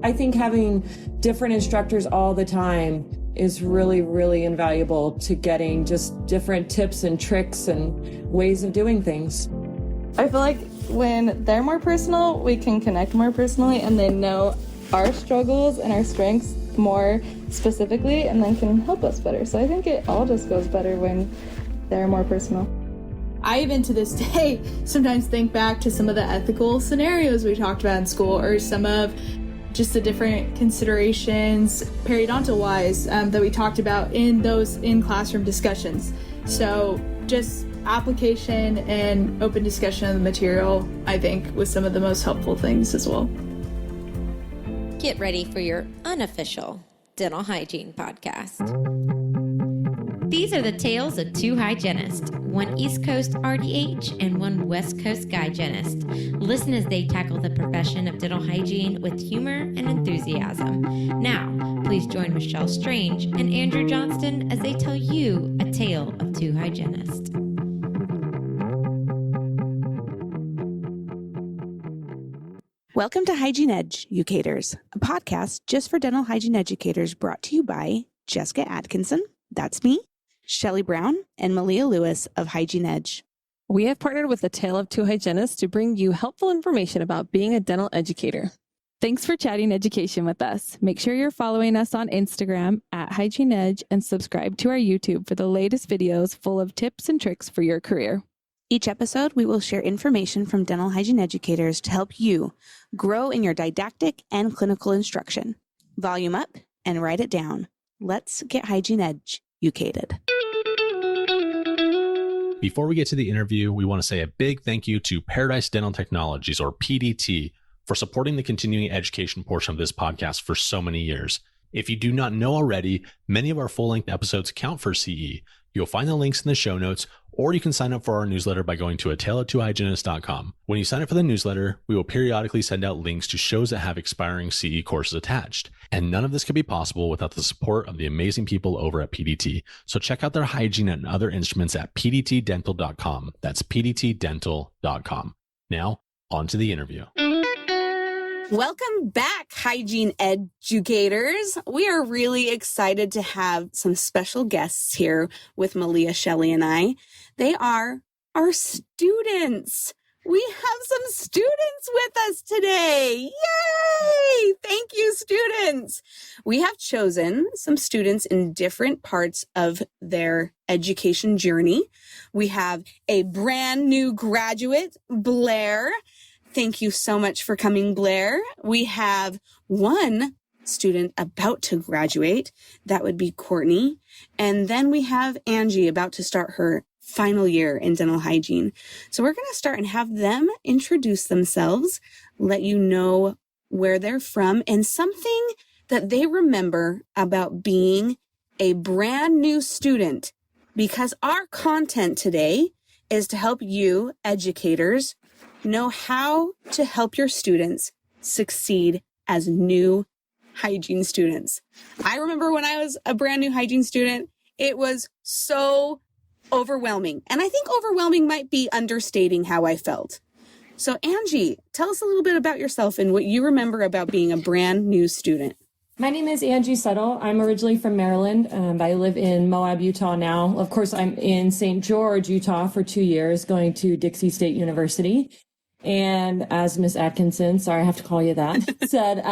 I think having different instructors all the time is really, really invaluable to getting just different tips and tricks and ways of doing things. I feel like when they're more personal, we can connect more personally, and they know our struggles and our strengths more specifically and then can help us better. So I think it all just goes better when they're more personal. I even to this day sometimes think back to some of the ethical scenarios we talked about in school, or some of just the different considerations periodontal wise that we talked about in those in-classroom discussions. So just application and open discussion of the material, I think, was some of the most helpful things as well. Get ready for your unofficial dental hygiene podcast. These are the tales of two hygienists, one East Coast RDH and one West Coast hygienist. Listen as they tackle the profession of dental hygiene with humor and enthusiasm. Now, please join Michelle Strange and Andrew Johnston as they tell you a tale of two hygienists. Welcome to Hygiene Edge, Educators, a podcast just for dental hygiene educators, brought to you by Jessica Atkinson, that's me, Shelley Brown, and Melia Lewis of Hygiene Edge. We have partnered with A Tale of Two Hygienists to bring you helpful information about being a dental educator. Thanks for chatting education with us. Make sure you're following us on Instagram at Hygiene Edge and subscribe to our YouTube for the latest videos full of tips and tricks for your career. Each episode, we will share information from dental hygiene educators to help you grow in your didactic and clinical instruction. Volume up and write it down. Let's get Hygiene Edge educated. Before we get to the interview, we want to say a big thank you to Paradise Dental Technologies, or PDT, for supporting the continuing education portion of this podcast for so many years. If you do not know already, many of our full-length episodes count for CE. You'll find the links in the show notes, or you can sign up for our newsletter by going to ataleoftwohygienists.com. When you sign up for the newsletter, we will periodically send out links to shows that have expiring CE courses attached. And none of this could be possible without the support of the amazing people over at PDT. So check out their hygiene and other instruments at pdtdental.com. That's pdtdental.com. Now, on to the interview. Welcome back, Hygiene Educators. We are really excited to have some special guests here with Melia, Shelley, and I. They are our students. We have some students with us today. Yay! Thank you, students. We have chosen some students in different parts of their education journey. We have a brand new graduate, Blair. Thank you so much for coming, Blair. We have one student about to graduate. That would be Courtney. And then we have Angie about to start her final year in dental hygiene. So we're going to start and have them introduce themselves, let you know where they're from, and something that they remember about being a brand new student, because our content today is to help you, educators, know how to help your students succeed as new hygiene students. I remember when I was a brand new hygiene student, it was so overwhelming. And I think overwhelming might be understating how I felt. So Angie, tell us a little bit about yourself and what you remember about being a brand new student. My name is Angie Settle. I'm originally from Maryland. I live in Moab, Utah now. Of course, I'm in St. George, Utah for 2 years, going to Dixie State University. And as Miss Atkinson, sorry, I have to call you that, said,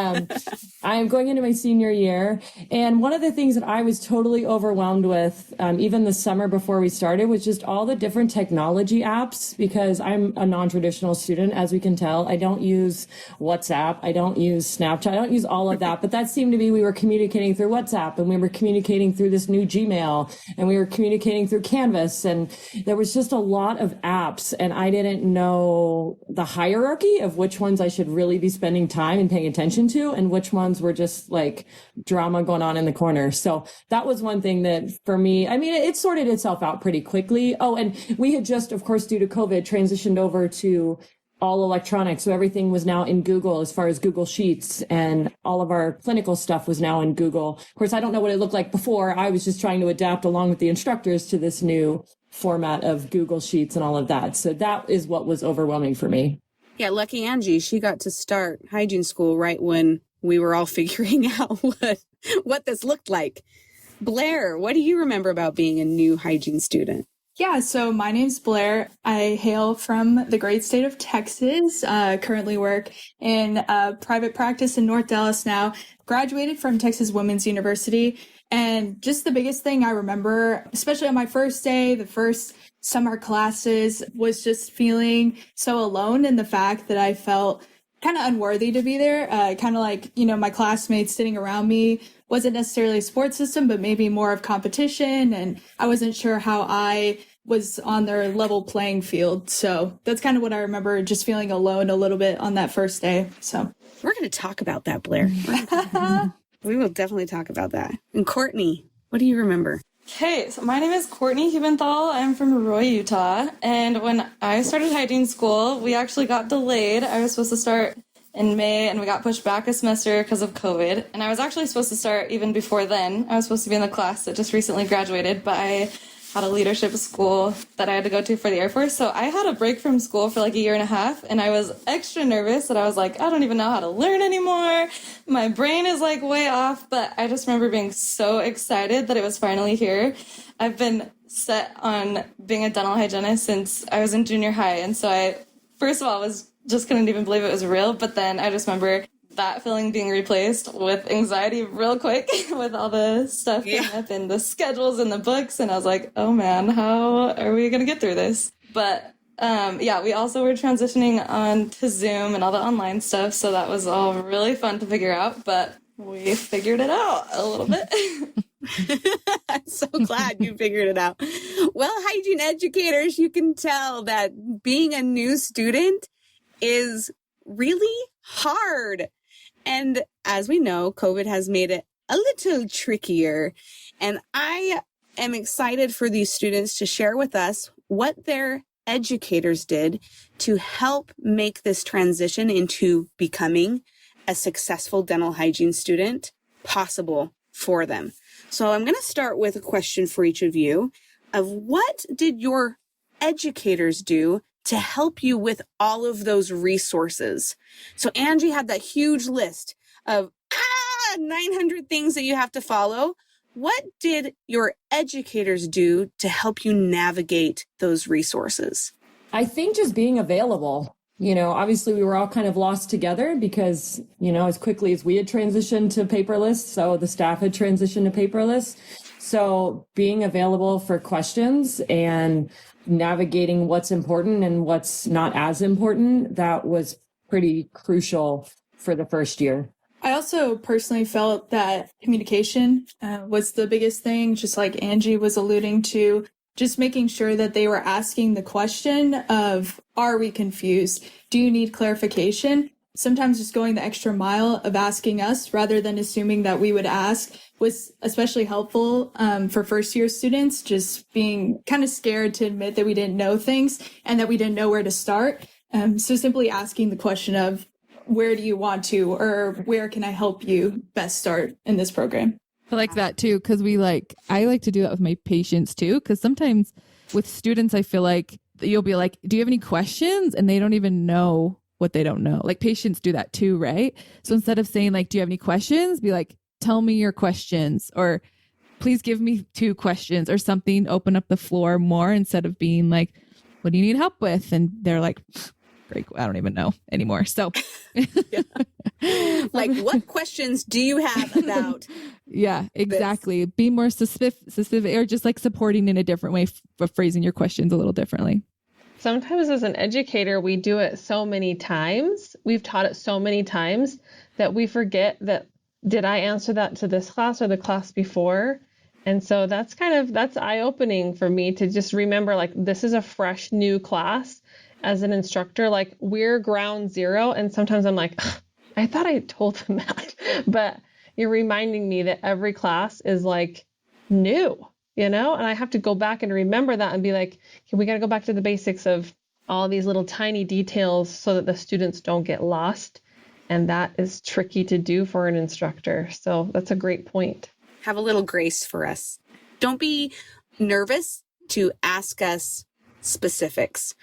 I'm going into my senior year. And one of the things that I was totally overwhelmed with, even the summer before we started, was just all the different technology apps, because I'm a non-traditional student, as we can tell. I don't use WhatsApp. I don't use Snapchat. I don't use all of that. But that seemed to be, we were communicating through WhatsApp, and we were communicating through this new Gmail, and we were communicating through Canvas. And there was just a lot of apps, and I didn't know the hierarchy of which ones I should really be spending time and paying attention to, and which ones were just like drama going on in the corner. So that was one thing that for me, I mean, it sorted itself out pretty quickly. Oh, and we had just, of course, due to COVID, transitioned over to all electronic. So everything was now in Google, as far as Google Sheets, and all of our clinical stuff was now in Google. Of course, I don't know what it looked like before. I was just trying to adapt along with the instructors to this new format of Google Sheets and all of that. So that is what was overwhelming for me. Yeah, lucky Angie, she got to start hygiene school right when we were all figuring out what this looked like. Blair, what do you remember about being a new hygiene student? Yeah, so my name's Blair. I hail from the great state of Texas, currently work in private practice in North Dallas now, graduated from Texas Women's University. And just the biggest thing I remember, especially on my first day, the first summer classes, was just feeling so alone in the fact that I felt kind of unworthy to be there. Kind of like, my classmates sitting around me wasn't necessarily a support system, but maybe more of competition. And I wasn't sure how I was on their level playing field. So that's kind of what I remember, just feeling alone a little bit on that first day. So we're going to talk about that, Blair. We will definitely talk about that. And Courtney, what do you remember? Hey, so my name is Courtney Hubenthal. I'm from Roy, Utah. And when I started hygiene school, we actually got delayed. I was supposed to start in May, and we got pushed back a semester because of COVID. And I was actually supposed to start even before then. I was supposed to be in the class that just recently graduated, but I had a leadership school that I had to go to for the Air Force. So I had a break from school for like a year and a half, and I was extra nervous that I was like, I don't even know how to learn anymore. My brain is like way off, but I just remember being so excited that it was finally here. I've been set on being a dental hygienist since I was in junior high. And so I, first of all, just couldn't even believe it was real. But then I just remember that feeling being replaced with anxiety real quick with all the stuff coming up and the schedules and the books. And I was like, oh man, how are we going to get through this? But we also were transitioning on to Zoom and all the online stuff. So that was all really fun to figure out, but we figured it out a little bit. I'm so glad you figured it out. Well, hygiene educators, you can tell that being a new student is really hard. And as we know, COVID has made it a little trickier. And I am excited for these students to share with us what their educators did to help make this transition into becoming a successful dental hygiene student possible for them. So I'm going to start with a question for each of you of what did your educators do to help you with all of those resources? So Angie had that huge list of 900 things that you have to follow. What did your educators do to help you navigate those resources? I think just being available. Obviously we were all kind of lost together because, as quickly as we had transitioned to paperless, so the staff had transitioned to paperless. So being available for questions and navigating what's important and what's not as important, that was pretty crucial for the first year. I also personally felt that communication was the biggest thing, just like Angie was alluding to, just making sure that they were asking the question of, are we confused? Do you need clarification? Sometimes just going the extra mile of asking us rather than assuming that we would ask was especially helpful for first year students, just being kind of scared to admit that we didn't know things and that we didn't know where to start. So simply asking the question of, where do you want to, or where can I help you best start in this program? I like that too, because I like to do that with my patients too, because sometimes with students, I feel like you'll be like, do you have any questions? And they don't even know what they don't know. Like patients do that too, right? So instead of saying like, do you have any questions? Be like, tell me your questions, or please give me 2 questions or something, open up the floor more instead of being like, what do you need help with? And they're like, great, I don't even know anymore. So like, what questions do you have about? Yeah, exactly. Be more specific, or just like supporting in a different way, phrasing your questions a little differently. Sometimes as an educator, we do it so many times. We've taught it so many times that we forget that, did I answer that to this class or the class before? And so that's eye-opening for me to just remember, like, this is a fresh new class. As an instructor, like, we're ground zero. And sometimes I'm like, I thought I told them that, but you're reminding me that every class is like new, and I have to go back and remember that and be like, okay, we got to go back to the basics of all these little tiny details so that the students don't get lost. And that is tricky to do for an instructor. So that's a great point. Have a little grace for us. Don't be nervous to ask us specifics.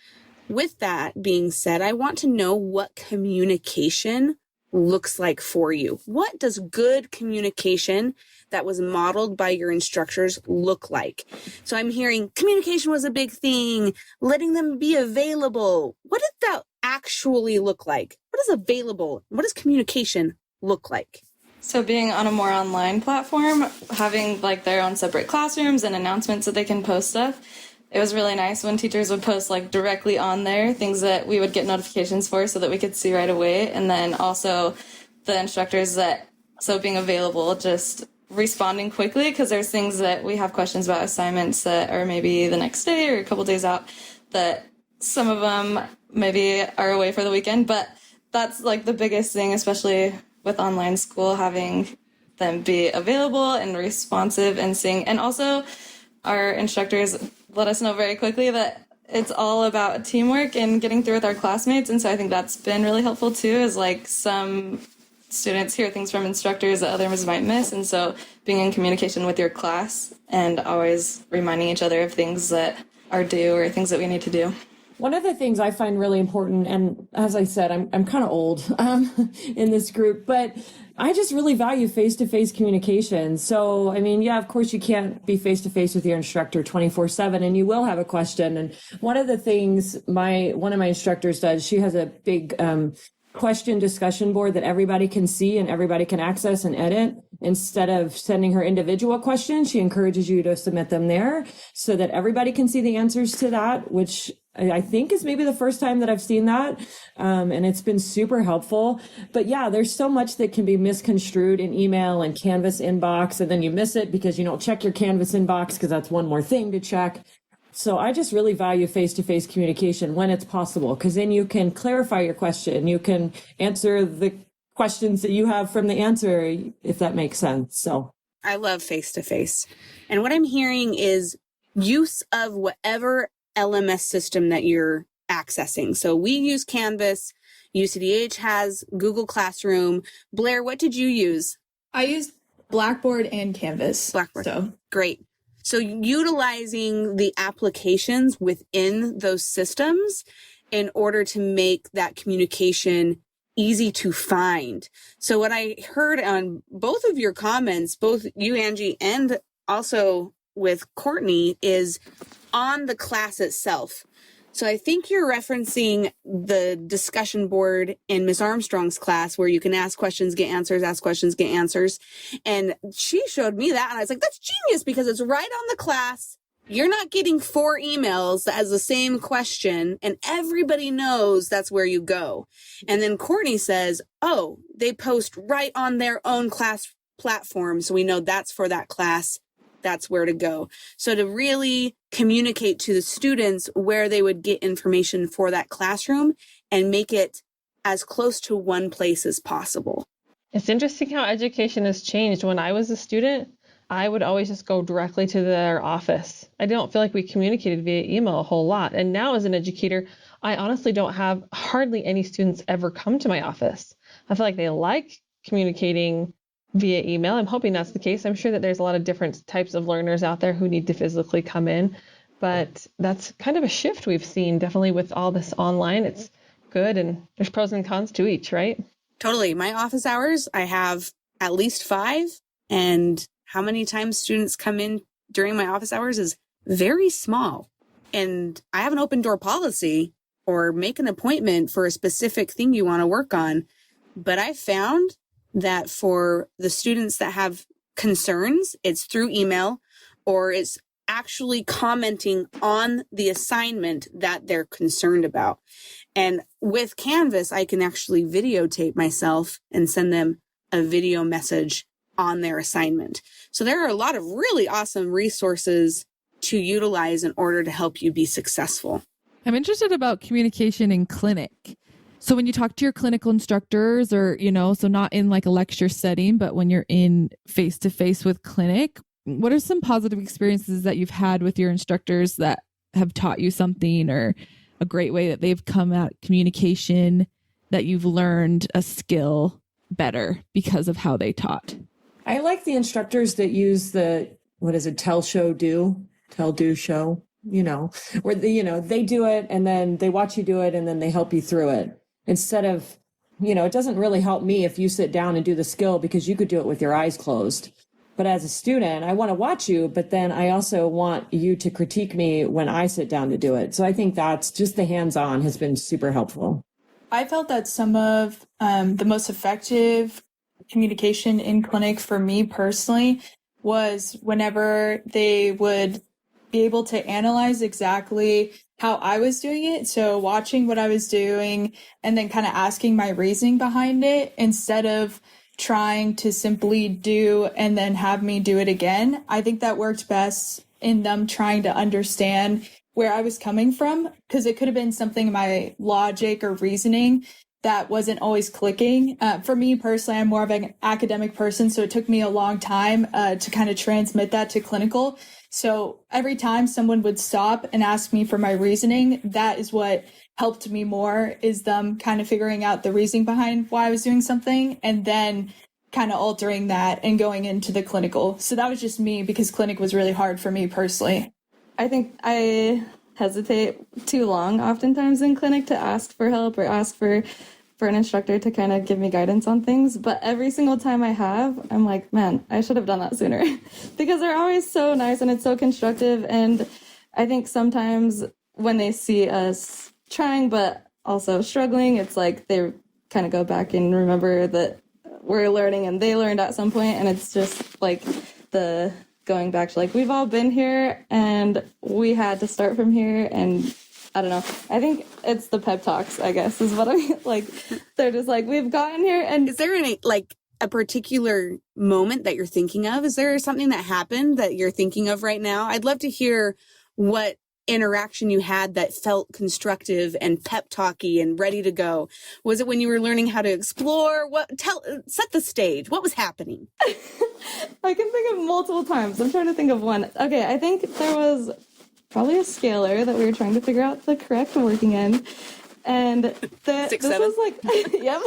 With that being said, I want to know what communication looks like for you. What does good communication that was modeled by your instructors look like? So I'm hearing communication was a big thing, letting them be available. What did that actually look like? What is available? What does communication look like? So being on a more online platform, having like their own separate classrooms and announcements that they can post stuff, it was really nice when teachers would post like directly on there things that we would get notifications for so that we could see right away. And then also the instructors so being available, just responding quickly, because there's things that we have questions about, assignments that are maybe the next day or a couple days out, that some of them maybe are away for the weekend. But that's like the biggest thing, especially with online school, having them be available and responsive and seeing. And also our instructors let us know very quickly that it's all about teamwork and getting through with our classmates. And so I think that's been really helpful too, is like some students hear things from instructors that others might miss. And so being in communication with your class and always reminding each other of things that are due or things that we need to do. One of the things I find really important, and as I said, I'm kind of old in this group, but I just really value face-to-face communication. So, I mean, yeah, of course you can't be face-to-face with your instructor 24/7, and you will have a question. And one of the things one of my instructors does, she has a big question discussion board that everybody can see and everybody can access and edit. Instead of sending her individual questions, she encourages you to submit them there so that everybody can see the answers to that, which I think is maybe the first time that I've seen that. And it's been super helpful. But yeah, there's so much that can be misconstrued in email and Canvas inbox, and then you miss it because you don't check your Canvas inbox because that's one more thing to check. So I just really value face-to-face communication when it's possible, because then you can clarify your question. You can answer the questions that you have from the answer, if that makes sense. So I love face-to-face. And what I'm hearing is use of whatever LMS system that you're accessing. So we use Canvas. UCDH has Google Classroom. Blair, what did you use? I used Blackboard and Canvas. Blackboard. So Great. So utilizing the applications within those systems in order to make that communication easy to find. So what I heard on both of your comments, both you, Angie, and also with Courtney, is on the class itself. So I think you're referencing the discussion board in Miss Armstrong's class where you can ask questions, get answers, ask questions, get answers. And she showed me that and I was like, that's genius, because it's right on the class. You're not getting 4 emails that has the same question and everybody knows that's where you go. And then Courtney says, oh, they post right on their own class platform. So we know that's for that class. That's where to go. So to really communicate to the students where they would get information for that classroom and make it as close to one place as possible. It's interesting how education has changed. When I was a student, I would always just go directly to their office. I don't feel like we communicated via email a whole lot. And now as an educator, I honestly don't have hardly any students ever come to my office. I feel like they like communicating via email. I'm hoping that's the case. I'm sure that there's a lot of different types of learners out there who need to physically come in, but that's kind of a shift we've seen definitely with all this online. It's good, and there's pros and cons to each, right? Totally. My office hours, I have at least 5, and how many times students come in during my office hours is very small. And I have an open door policy, or make an appointment for a specific thing you want to work on. But I found that for the students that have concerns, it's through email, or it's actually commenting on the assignment that they're concerned about. And with Canvas, I can actually videotape myself and send them a video message on their assignment. So there are a lot of really awesome resources to utilize in order to help you be successful. I'm interested about communication in clinic. So when you talk to your clinical instructors, or, so not in like a lecture setting, but when you're in face-to-face with clinic, what are some positive experiences that you've had with your instructors that have taught you something, or a great way that they've come at communication, that you've learned a skill better because of how they taught? I like the instructors that use tell, show, do, tell, do, show, where they do it and then they watch you do it and then they help you through it, instead of it doesn't really help me if you sit down and do the skill because you could do it with your eyes closed. But as a student, I want to watch you, but then I also want you to critique me when I sit down to do it. So I think that's just the hands-on has been super helpful. I felt that some of the most effective communication in clinic for me personally was whenever they would be able to analyze exactly how I was doing it. So watching what I was doing and then kind of asking my reasoning behind it instead of trying to simply do and then have me do it again. I think that worked best in them trying to understand where I was coming from, because it could have been something in my logic or reasoning that wasn't always clicking. For me personally, I'm more of an academic person, so it took me a long time to kind of transmit that to clinical. So every time someone would stop and ask me for my reasoning, that is what helped me more, is them kind of figuring out the reasoning behind why I was doing something and then kind of altering that and going into the clinical. So that was just me, because clinic was really hard for me personally. I think I hesitate too long oftentimes in clinic to ask for help or ask for an instructor to kind of give me guidance on things. But every single time I have, I'm like, man, I should have done that sooner because they're always so nice and it's so constructive. And I think sometimes when they see us trying but also struggling, it's like they kind of go back and remember that we're learning and they learned at some point. And it's just like the going back to like, we've all been here and we had to start from here. And I don't know. I think it's the pep talks, I guess, is what I mean. Like, they're just like, we've gotten here. And is there a particular moment that you're thinking of? Is there something that happened that you're thinking of right now? I'd love to hear what interaction you had that felt constructive and pep talky and ready to go. Was it when you were learning how to explore? Set the stage. What was happening? I can think of multiple times. I'm trying to think of one. Okay, I think there was probably a scalar that we were trying to figure out the correct working end. And this was like, yep.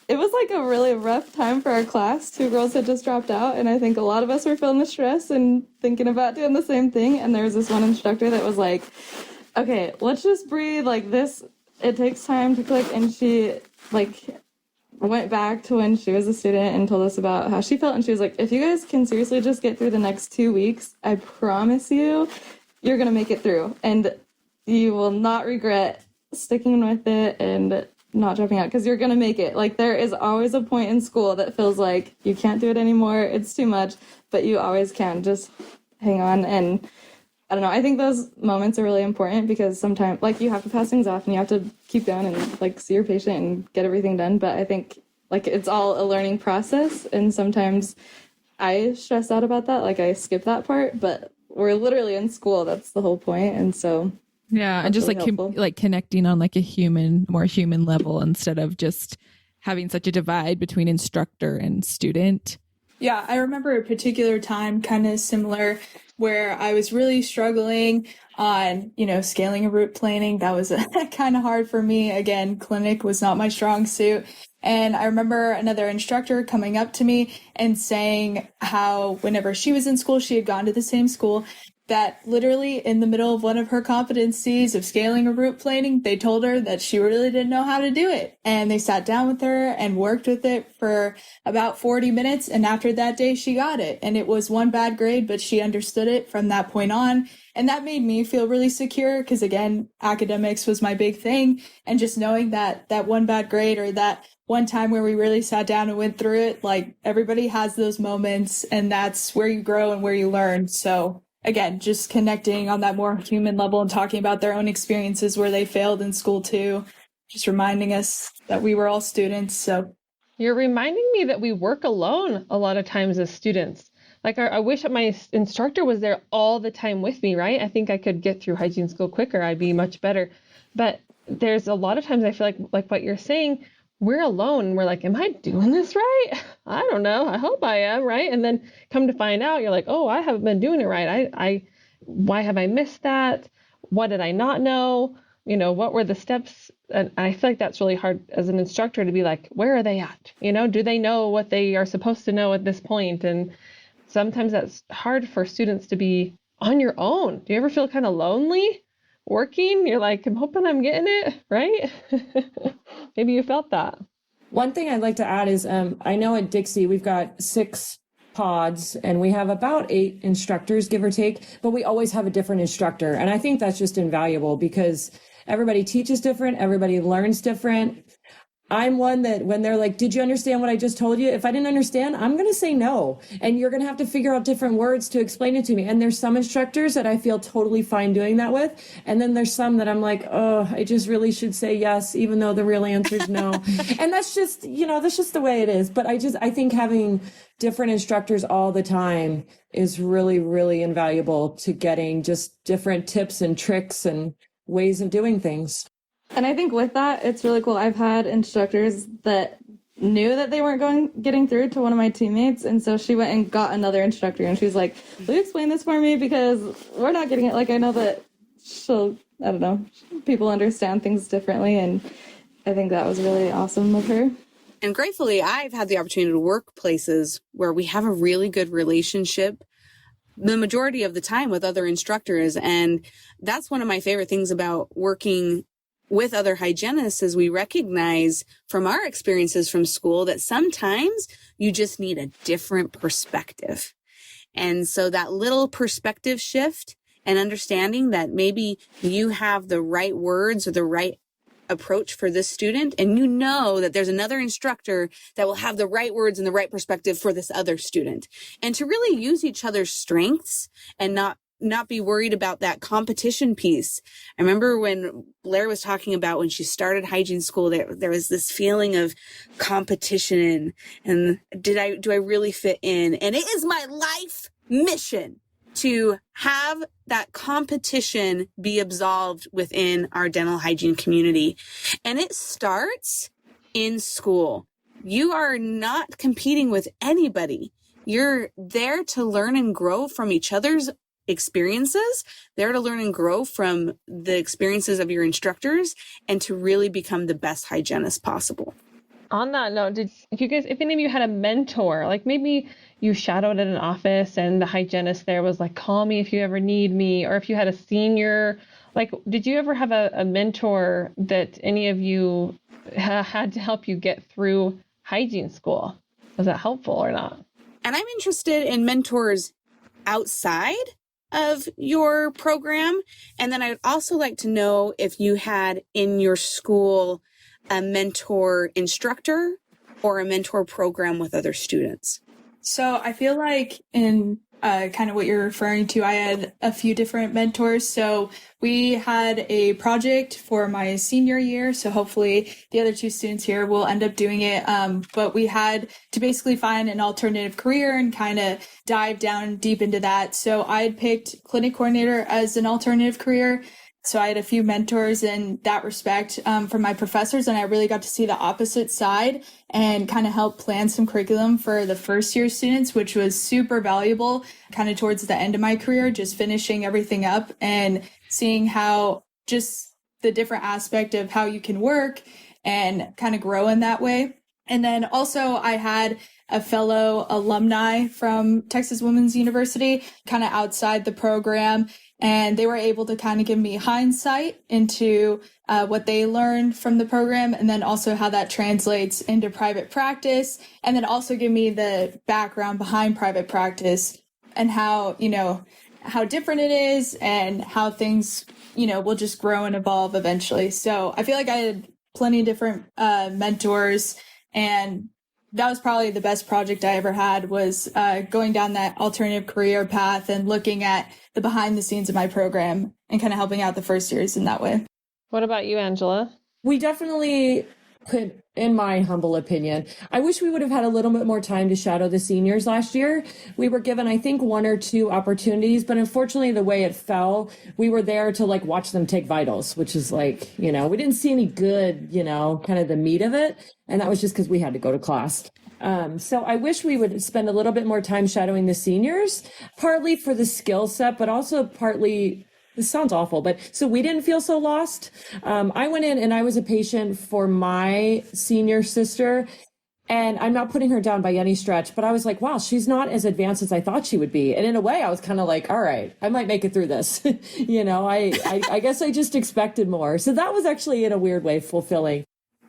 It was like a really rough time for our class. 2 girls had just dropped out, and I think a lot of us were feeling the stress and thinking about doing the same thing. And there was this one instructor that was like, okay, let's just breathe like this. It takes time to click. And she went back to when she was a student and told us about how she felt. And she was like, if you guys can seriously just get through the next 2 weeks, I promise you're going to make it through. And you will not regret sticking with it and not dropping out, because you're going to make it. Like, there is always a point in school that feels like you can't do it anymore. It's too much, but you always can. Just hang on. And I don't know. I think those moments are really important because sometimes, like, you have to pass things off and you have to keep going and, like, see your patient and get everything done. But I think, like, it's all a learning process. And sometimes I stress out about that. Like, I skip that part. But we're literally in school. That's the whole point. And so... yeah, and just really like connecting on like a more human level instead of just having such a divide between instructor and student. Yeah, I remember a particular time kind of similar where I was really struggling on, scaling and route planning. That was kind of hard for me. Again, clinic was not my strong suit. And I remember another instructor coming up to me and saying how whenever she was in school, she had gone to the same school, that literally in the middle of one of her competencies of scaling or route planning, they told her that she really didn't know how to do it. And they sat down with her and worked with it for about 40 minutes. And after that day, she got it. And it was one bad grade, but she understood it from that point on. And that made me feel really secure because, again, academics was my big thing. And just knowing that one bad grade or that one time where we really sat down and went through it, like, everybody has those moments and that's where you grow and where you learn. So again, just connecting on that more human level and talking about their own experiences where they failed in school too, just reminding us that we were all students. So you're reminding me that we work alone a lot of times as students. Like, I wish that my instructor was there all the time with me, right? I think I could get through hygiene school quicker. I'd be much better. But there's a lot of times I feel like what you're saying, we're alone. We're like, am I doing this right? I don't know. I hope I am, right? And then come to find out, you're like, oh, I haven't been doing it right. Why have I missed that? What did I not know? What were the steps? And I feel like that's really hard as an instructor to be like, where are they at? Do they know what they are supposed to know at this point? And sometimes that's hard for students to be on your own. Do you ever feel kind of lonely working? You're like, I'm hoping I'm getting it, right? Maybe you felt that. One thing I'd like to add is I know at Dixie we've got 6 pods and we have about 8 instructors, give or take, but we always have a different instructor. And I think that's just invaluable because everybody teaches different, everybody learns different. I'm one that when they're like, did you understand what I just told you? If I didn't understand, I'm going to say no. And you're going to have to figure out different words to explain it to me. And there's some instructors that I feel totally fine doing that with. And then there's some that I'm like, oh, I just really should say yes, even though the real answer is no. And that's just, that's just the way it is. But I think having different instructors all the time is really, really invaluable to getting just different tips and tricks and ways of doing things. And I think with that, it's really cool. I've had instructors that knew that they weren't getting through to one of my teammates. And so she went and got another instructor and she was like, will you explain this for me? Because we're not getting it. Like, I know that people understand things differently. And I think that was really awesome of her. And gratefully, I've had the opportunity to work places where we have a really good relationship the majority of the time with other instructors. And that's one of my favorite things about working with other hygienists is we recognize from our experiences from school that sometimes you just need a different perspective. And so that little perspective shift and understanding that maybe you have the right words or the right approach for this student, and you know that there's another instructor that will have the right words and the right perspective for this other student. And to really use each other's strengths and not be worried about that competition piece. I remember when Blair was talking about when she started hygiene school, there was this feeling of competition and do I really fit in? And it is my life mission to have that competition be absolved within our dental hygiene community. And it starts in school. You are not competing with anybody. You're there to learn and grow from each other's experiences, there to learn and grow from the experiences of your instructors and to really become the best hygienist possible. On that note, if any of you had a mentor, like maybe you shadowed at an office and the hygienist there was like, call me if you ever need me, or if you had a senior, like, did you ever have a mentor that any of you had to help you get through hygiene school? Was that helpful or not? And I'm interested in mentors outside of your program. And then I'd also like to know if you had in your school a mentor instructor or a mentor program with other students. So I feel like in kind of what you're referring to, I had a few different mentors. So we had a project for my senior year. So hopefully the other 2 students here will end up doing it. But we had to basically find an alternative career and kind of dive down deep into that. So I had picked clinic coordinator as an alternative career. So I had a few mentors in that respect from my professors, and I really got to see the opposite side and kind of help plan some curriculum for the first year students, which was super valuable kind of towards the end of my career, just finishing everything up and seeing how just the different aspect of how you can work and kind of grow in that way. And then also I had a fellow alumni from Texas Women's University kind of outside the program. And they were able to kind of give me hindsight into what they learned from the program, and then also how that translates into private practice, and then also give me the background behind private practice and how, how different it is and how things, will just grow and evolve eventually. So I feel like I had plenty of different mentors, and that was probably the best project I ever had was going down that alternative career path and looking at the behind the scenes of my program and kind of helping out the first years in that way. What about you, Angela? We definitely could, in my humble opinion, I wish we would have had a little bit more time to shadow the seniors last year. We were given, I think, 1 or 2 opportunities, but unfortunately the way it fell, we were there to watch them take vitals, which is we didn't see any good, kind of the meat of it. And that was just because we had to go to class. So I wish we would spend a little bit more time shadowing the seniors, partly for the skill set, but also partly, this sounds awful, but so we didn't feel so lost. I went in and I was a patient for my senior sister. And I'm not putting her down by any stretch, but I was like, wow, she's not as advanced as I thought she would be. And in a way, I was kind of like, all right, I might make it through this. I guess I just expected more. So that was actually in a weird way fulfilling.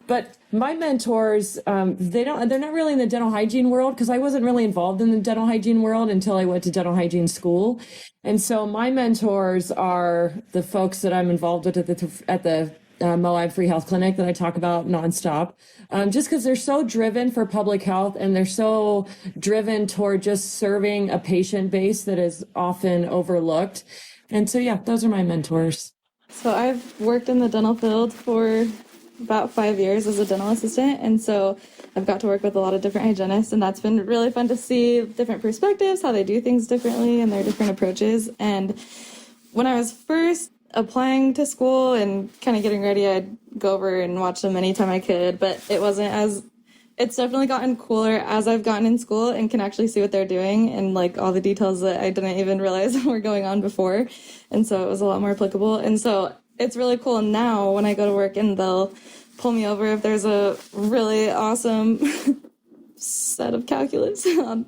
But my mentors, they're not really in the dental hygiene world, because I wasn't really involved in the dental hygiene world until I went to dental hygiene school. And so my mentors are the folks that I'm involved with at the Moab Free Health Clinic that I talk about nonstop, just because they're so driven for public health, and they're so driven toward just serving a patient base that is often overlooked. And so, yeah, those are my mentors. So I've worked in the dental field for about 5 years as a dental assistant, and so I've got to work with a lot of different hygienists, and that's been really fun to see different perspectives, how they do things differently, and their different approaches. And when I was first applying to school and kind of getting ready, I'd go over and watch them anytime I could, but it's definitely gotten cooler as I've gotten in school and can actually see what they're doing and like all the details that I didn't even realize were going on before. And so it was a lot more applicable. And so it's really cool now when I go to work and they'll pull me over if there's a really awesome set of calculus on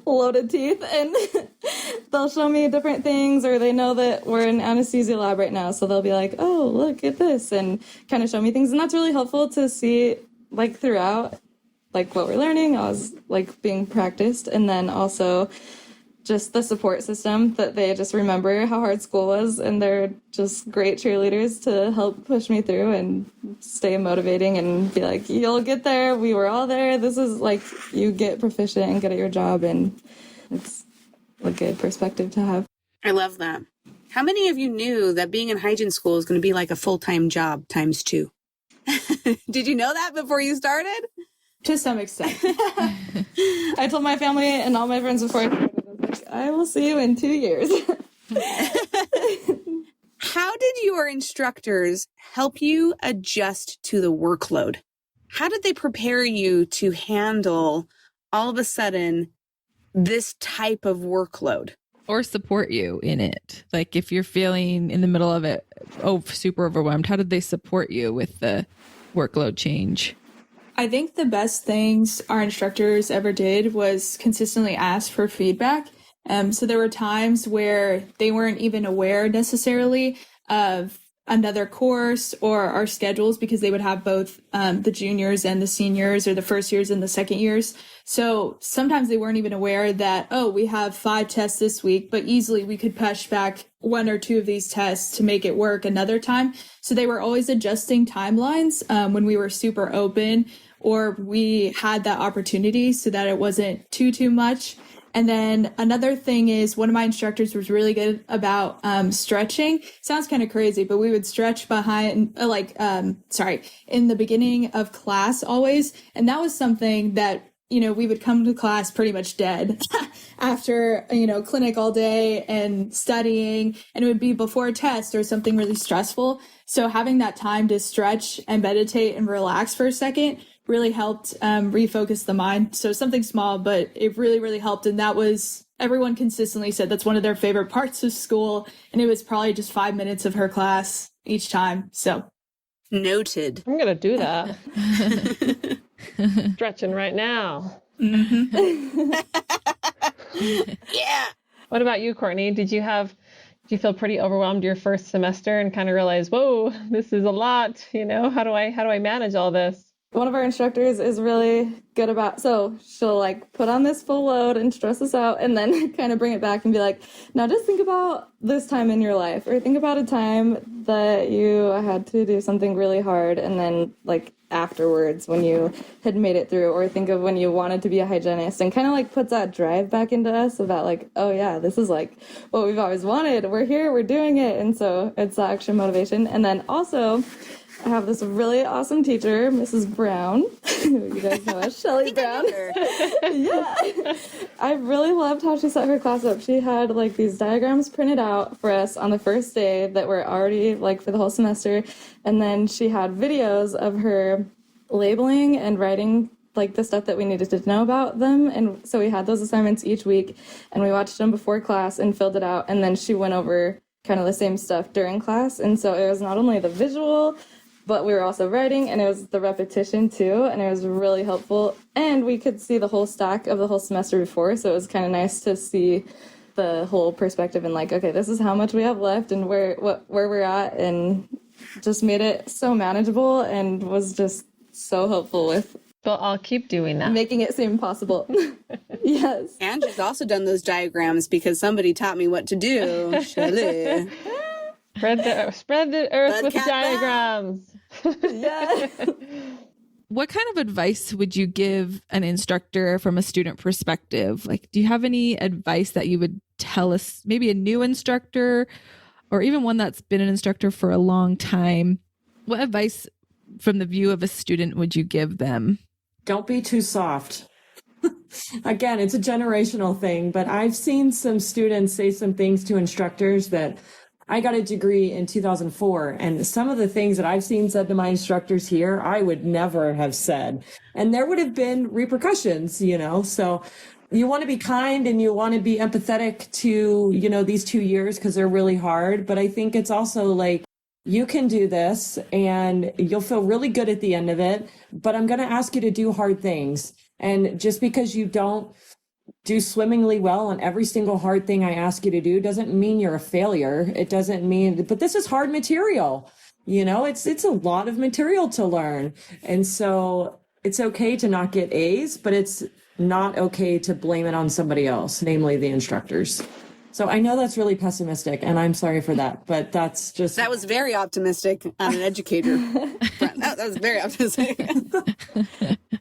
loaded teeth, and they'll show me different things, or they know that we're in anesthesia lab right now, so they'll be like, oh, look at this, and kind of show me things. And that's really helpful to see like throughout like what we're learning as like being practiced, and then also just the support system that they just remember how hard school was, and they're just great cheerleaders to help push me through and stay motivating and be like, you'll get there, we were all there, this is like, you get proficient and good at your job, and it's a good perspective to have. I love that. How many of you knew that being in hygiene school is going to be like a full-time job times 2? Did you know that before you started? To some extent. I told my family and all my friends before I started, I will see you in 2 years. How did your instructors help you adjust to the workload? How did they prepare you to handle all of a sudden this type of workload? Or support you in it. Like if you're feeling in the middle of it, super overwhelmed, how did they support you with the workload change? I think the best things our instructors ever did was consistently ask for feedback. So there were times where they weren't even aware necessarily of another course or our schedules, because they would have both the juniors and the seniors, or the first years and the second years. So sometimes they weren't even aware that, oh, we have 5 tests this week, but easily we could push back 1 or 2 of these tests to make it work another time. So they were always adjusting timelines when we were super open, or we had that opportunity, so that it wasn't too much. And then another thing is, one of my instructors was really good about stretching. Sounds kind of crazy, but we would stretch behind, in the beginning of class always. And that was something that, we would come to class pretty much dead after, clinic all day and studying, and it would be before a test or something really stressful. So having that time to stretch and meditate and relax for a second really helped refocus the mind. So something small, but it really, really helped. And that was, everyone consistently said that's one of their favorite parts of school. And it was probably just 5 minutes of her class each time. So noted. I'm going to do that. Stretching right now. Mm-hmm. Yeah. What about you, Courtney? Did you feel pretty overwhelmed your first semester and kind of realize, whoa, this is a lot, how do I manage all this? One of our instructors is really good about, so she'll like put on this full load and stress us out, and then kind of bring it back and be like, now just think about this time in your life, or think about a time that you had to do something really hard, and then like afterwards when you had made it through, or think of when you wanted to be a hygienist, and kind of like puts that drive back into us about like, oh yeah, this is like what we've always wanted, we're here, we're doing it. And so it's the extra motivation. And then also I have this really awesome teacher, Mrs. Brown, who you guys know as Shelley Brown. Yeah. I really loved how she set her class up. She had like these diagrams printed out for us on the first day that were already like for the whole semester. And then she had videos of her labeling and writing like the stuff that we needed to know about them. And so we had those assignments each week, and we watched them before class and filled it out. And then she went over kind of the same stuff during class. And so it was not only the visual but we were also writing, and it was the repetition too, and it was really helpful. And we could see the whole stack of the whole semester before, so it was kind of nice to see the whole perspective and like, okay, this is how much we have left and where we're at, and just made it so manageable and was just so helpful with. Well, I'll keep doing that. Making it seem possible. Yes. Angie's also done those diagrams because somebody taught me what to do. Shelley. Spread the earth with cat diagrams. Yeah. What kind of advice would you give an instructor from a student perspective? Like, do you have any advice that you would tell us, maybe a new instructor or even one that's been an instructor for a long time? What advice from the view of a student would you give them? Don't be too soft. Again, it's a generational thing, but I've seen some students say some things to instructors that I got a degree in 2004, and some of the things that I've seen said to my instructors here, I would never have said. And there would have been repercussions, you know, so you want to be kind and you want to be empathetic to, you know, these 2 years because they're really hard. But I think it's also like, you can do this and you'll feel really good at the end of it, but I'm going to ask you to do hard things. And just because you don't do swimmingly well on every single hard thing I ask you to do doesn't mean you're a failure. It doesn't mean, but this is hard material. You know, it's a lot of material to learn. And so it's okay to not get A's, but it's not okay to blame it on somebody else, namely the instructors. So I know that's really pessimistic, and I'm sorry for that, but that's just... That was very optimistic on an educator. That was very optimistic.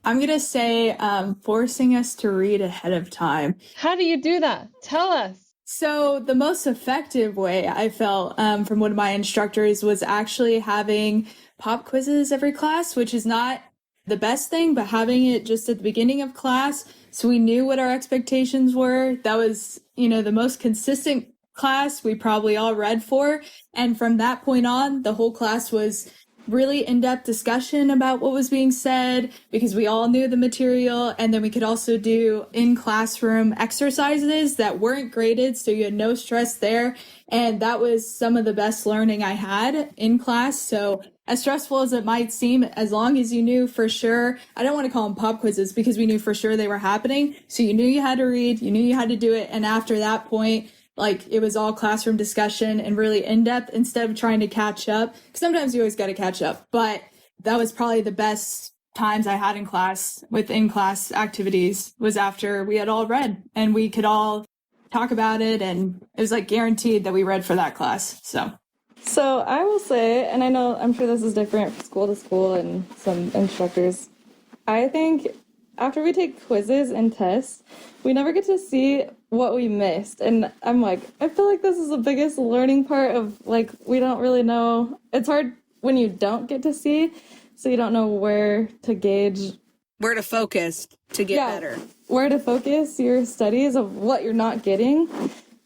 I'm going to say forcing us to read ahead of time. How do you do that? Tell us. So the most effective way I felt from one of my instructors was actually having pop quizzes every class, which is not the best thing, but having it just at the beginning of class so we knew what our expectations were. That was, you know, the most consistent class we probably all read for. And from that point on, the whole class was really in-depth discussion about what was being said because we all knew the material. And then we could also do in-classroom exercises that weren't graded, so you had no stress there. And that was some of the best learning I had in class. So as stressful as it might seem, as long as you knew for sure, I don't want to call them pop quizzes because we knew for sure they were happening. So you knew you had to read, you knew you had to do it. And after that point, like it was all classroom discussion and really in-depth instead of trying to catch up. Because sometimes you always got to catch up. But that was probably the best times I had in class with in-class activities was after we had all read and we could all talk about it. And it was like guaranteed that we read for that class. So I will say, and I know, I'm sure this is different from school to school and some instructors, I think after we take quizzes and tests, we never get to see what we missed. And I'm like, I feel like this is the biggest learning part of, like, we don't really know. It's hard when you don't get to see, so you don't know where to gauge. Where to focus to get better. Where to focus your studies of what you're not getting.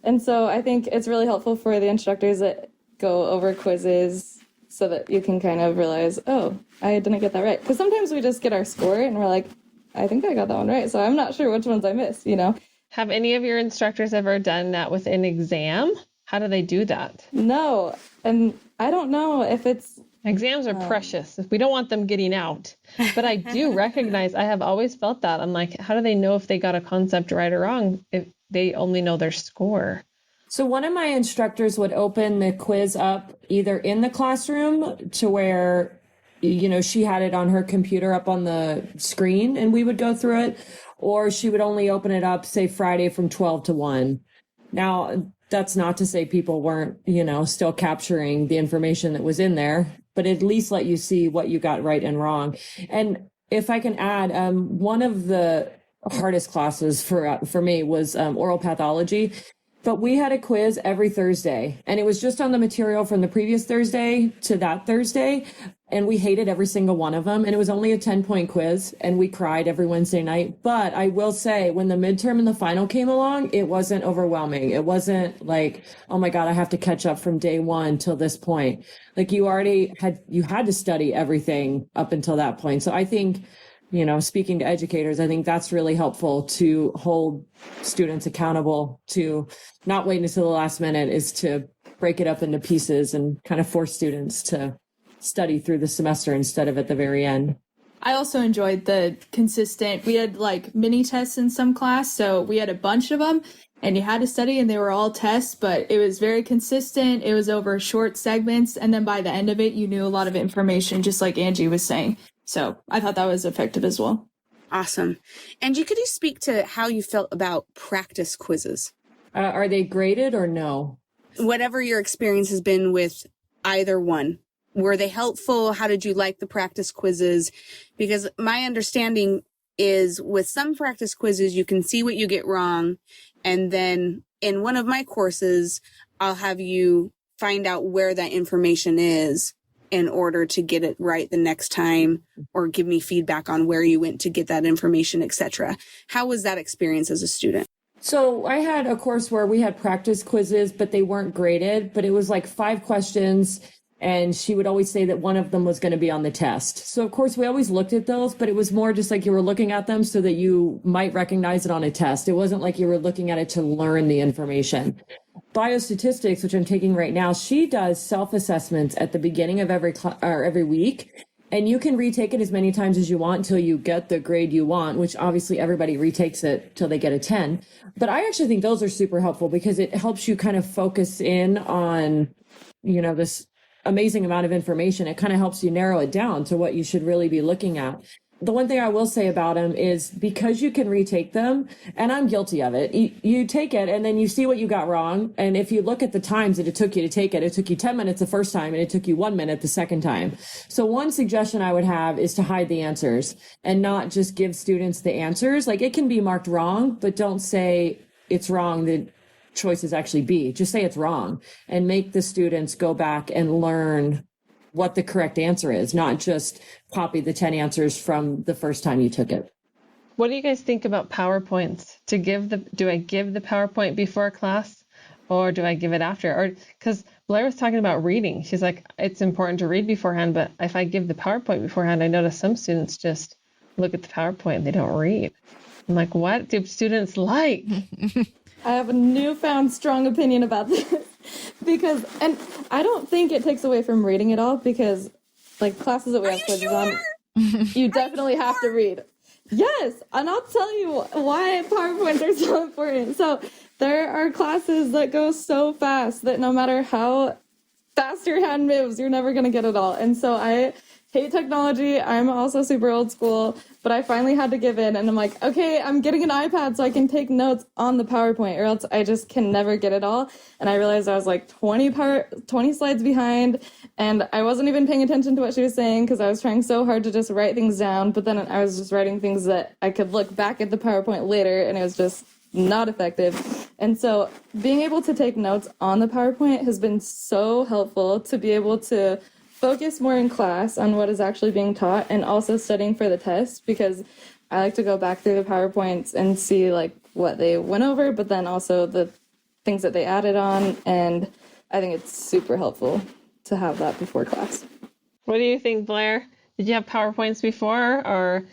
And so I think it's really helpful for the instructors that go over quizzes so that you can kind of realize, oh, I didn't get that right. Because sometimes we just get our score and we're like, I think I got that one right. So I'm not sure which ones I missed, you know? Have any of your instructors ever done that with an exam? How do they do that? No. And I don't know if it's... Exams are precious. We don't want them getting out. But I do recognize, I have always felt that. I'm like, how do they know if they got a concept right or wrong if they only know their score? So one of my instructors would open the quiz up either in the classroom to where, you know, she had it on her computer up on the screen and we would go through it, or she would only open it up, say, Friday from 12 to 1. Now, that's not to say people weren't, you know, still capturing the information that was in there, but at least let you see what you got right and wrong. And if I can add, one of the hardest classes for me was oral pathology. But we had a quiz every Thursday, and it was just on the material from the previous Thursday to that Thursday, and we hated every single one of them, and it was only a 10-point quiz, and we cried every Wednesday night. But I will say, when the midterm and the final came along, it wasn't overwhelming. It wasn't like, oh my God, I have to catch up from day one till this point. Like you had to study everything up until that point. So I think, you know, speaking to educators, I think that's really helpful to hold students accountable to not wait until the last minute, is to break it up into pieces and kind of force students to study through the semester instead of at the very end. I also enjoyed the consistent, we had like mini tests in some class, so we had a bunch of them and you had to study and they were all tests, but it was very consistent. It was over short segments. And then by the end of it, you knew a lot of information, just like Angie was saying. So I thought that was effective as well. Awesome. Angie, could you speak to how you felt about practice quizzes? Are they graded or no? Whatever your experience has been with either one. Were they helpful? How did you like the practice quizzes? Because my understanding is with some practice quizzes, you can see what you get wrong. And then in one of my courses, I'll have you find out where that information is in order to get it right the next time, or give me feedback on where you went to get that information, etc. How was that experience as a student? So I had a course where we had practice quizzes, but they weren't graded, but it was like 5 questions. And she would always say that one of them was going to be on the test. So, of course, we always looked at those, but it was more just like you were looking at them so that you might recognize it on a test. It wasn't like you were looking at it to learn the information. Biostatistics, which I'm taking right now, she does self-assessments at the beginning of every week. And you can retake it as many times as you want until you get the grade you want, which obviously everybody retakes it till they get a 10. But I actually think those are super helpful because it helps you kind of focus in on, this amazing amount of information. It kind of helps you narrow it down to what you should really be looking at. The one thing I will say about them is because you can retake them, and I'm guilty of it, you take it and then you see what you got wrong. And if you look at the times that it took you to take it, it took you 10 minutes the first time and it took you 1 minute the second time. So one suggestion I would have is to hide the answers and not just give students the answers. Like it can be marked wrong, but don't say it's wrong. The choice is actually B. Just say it's wrong and make the students go back and learn what the correct answer is, not just copy the 10 answers from the first time you took it. What do you guys think about PowerPoints? Do I give the PowerPoint before class or do I give it after? Or because Blair was talking about reading. She's like, it's important to read beforehand, but if I give the PowerPoint beforehand, I notice some students just look at the PowerPoint and they don't read. I'm like, what do students like? I have a newfound strong opinion about this and I don't think it takes away from reading at all because like classes that we have quizzes on, you definitely have to read. Yes, and I'll tell you why PowerPoints are so important. So there are classes that go so fast that no matter how fast your hand moves, you're never going to get it all. And so I hate technology. I'm also super old school, but I finally had to give in and I'm like, okay, I'm getting an iPad so I can take notes on the PowerPoint or else I just can never get it all. And I realized I was like 20 slides behind and I wasn't even paying attention to what she was saying because I was trying so hard to just write things down. But then I was just writing things that I could look back at the PowerPoint later and it was just not effective. And so being able to take notes on the PowerPoint has been so helpful to be able to focus more in class on what is actually being taught and also studying for the test because I like to go back through the PowerPoints and see like what they went over, but then also the things that they added on. And I think it's super helpful to have that before class. What do you think, Blair? Did you have PowerPoints before or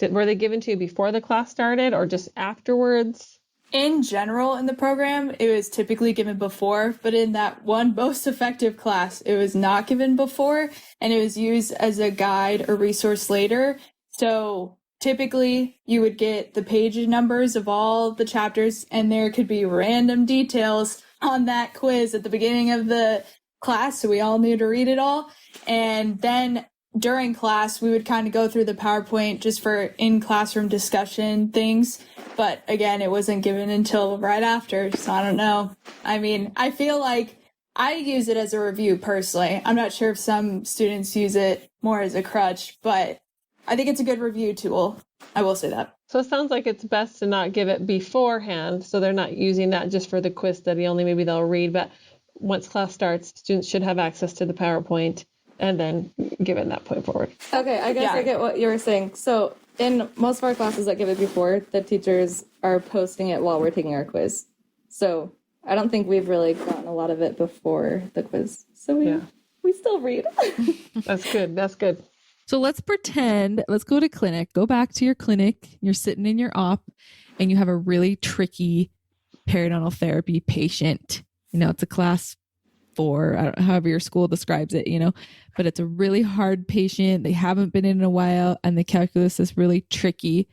were they given to you before the class started or just afterwards? In general, in the program, it was typically given before, but in that one most effective class, it was not given before, and it was used as a guide or resource later. So typically, you would get the page numbers of all the chapters, and there could be random details on that quiz at the beginning of the class, so we all knew to read it all. And then during class, we would kind of go through the PowerPoint just for in-classroom discussion things. But again, it wasn't given until right after, so I don't know. I mean, I feel like I use it as a review personally. I'm not sure if some students use it more as a crutch, but I think it's a good review tool. I will say that. So it sounds like it's best to not give it beforehand, so they're not using that just for the quiz study only. Maybe they'll read, but once class starts, students should have access to the PowerPoint and then give it that point forward. Okay, I guess I get what you were saying. So in most of our classes that give it before, the teachers are posting it while we're taking our quiz. So I don't think we've really gotten a lot of it before the quiz. So we still read. That's good. That's good. So let's pretend, let's go to clinic. Go back to your clinic. You're sitting in your op and you have a really tricky periodontal therapy patient. You know, it's a class 4, I don't know, however your school describes it, but it's a really hard patient. They haven't been in a while and the calculus is really tricky.